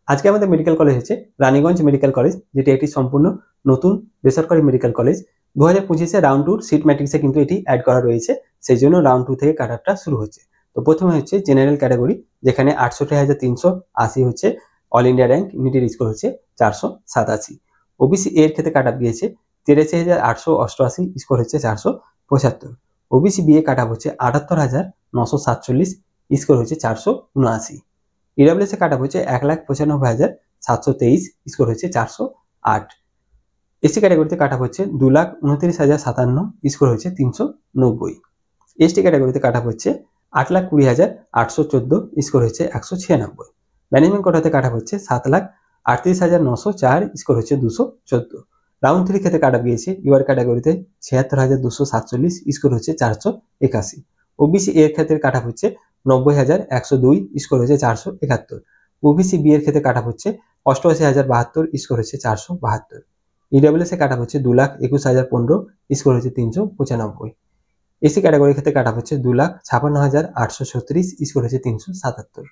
আজকে আমাদের medical college হচ্ছে রানীগঞ্জ মেডিকেল কলেজ, যেটি একটি সম্পূর্ণ নতুন বেসরকারি মেডিকেল কলেজ। 2025-এ রাউন্ড 2 সিট ম্যাট্রিক্সে কিন্তু এটি অ্যাড করা রয়েছে, সেই জন্য রাউন্ড 2 থেকে কাট অফটা শুরু হচ্ছে। তো প্রথমে হচ্ছে জেনারেল ক্যাটাগরি, যেখানে 68,380 হচ্ছে all India rank, middle score হচ্ছে 487। ওবিসি এর ক্ষেত্রে কাট অফ দিয়েছে 83,888, স্কোর হচ্ছে 475। OBC B A cut off হচ্ছে 78,947, স্কোর হচ্ছে 479। ইডব্লিউএস এ কাট অফ হচ্ছে 1,95,723, স্কোর হচ্ছে 408। এসসি ক্যাটাগরিতে কাট অফ হচ্ছে 2,29,057, স্কোর হচ্ছে 390। এসটি ক্যাটাগরিতে কাট অফ হচ্ছে 8,20,814, স্কোর হচ্ছে 196। ম্যানেজমেন্ট কোটাতে কাট অফ হচ্ছে 7,38,904, স্কোর হচ্ছে 214। রাউন্ড 3 ক্ষেত্রে কাট অফ গিয়েছে ইউআর ক্যাটাগরিতে 76,247, স্কোর হচ্ছে 481। ওবিসি এর ক্ষেত্রে কাট অফ হচ্ছে 90,102, স্কোর হচ্ছে 471। ওবিসি বি এর ক্ষেত্রে কাট অফ হচ্ছে 88,072, স্কোর হচ্ছে 472। ইডব্লিউএস এ কাট অফ হচ্ছে 2,21,015, স্কোর হচ্ছে 395। এসি ক্যাটাগরির ক্ষেত্রে কাট অফ হচ্ছে 2,56,836, স্কোর হচ্ছে 377।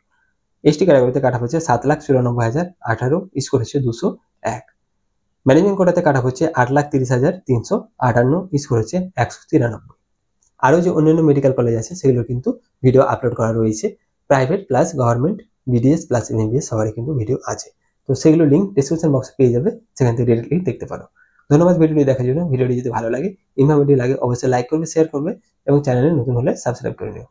এসটি ক্যাটাগরিতে কাট অফ হচ্ছে 7,94,018, স্কোর হচ্ছে 201। ম্যানেজমেন্ট কোটাতে কাট অফ হচ্ছে 8,30,358, স্কোর হচ্ছে 193। আরও যে অন্যান্য মেডিকেল কলেজ আছে সেগুলো কিন্তু ভিডিও আপলোড করা রয়েছে, private plus government, BDS plus MBBS সবারই কিন্তু ভিডিও আছে। তো সেগুলো লিঙ্ক ডিসক্রিপশন বক্সে পেয়ে যাবে, সেখান থেকে ডিরেক্টলি দেখতে পারো। ধন্যবাদ ভিডিওটি দেখার জন্য। ভিডিওটি যদি ভালো লাগে, ইনফরমেটিভ লাগে, অবশ্যই লাইক করবে, শেয়ার করবে এবং চ্যানেলে নতুন হলে সাবস্ক্রাইব করে নিও।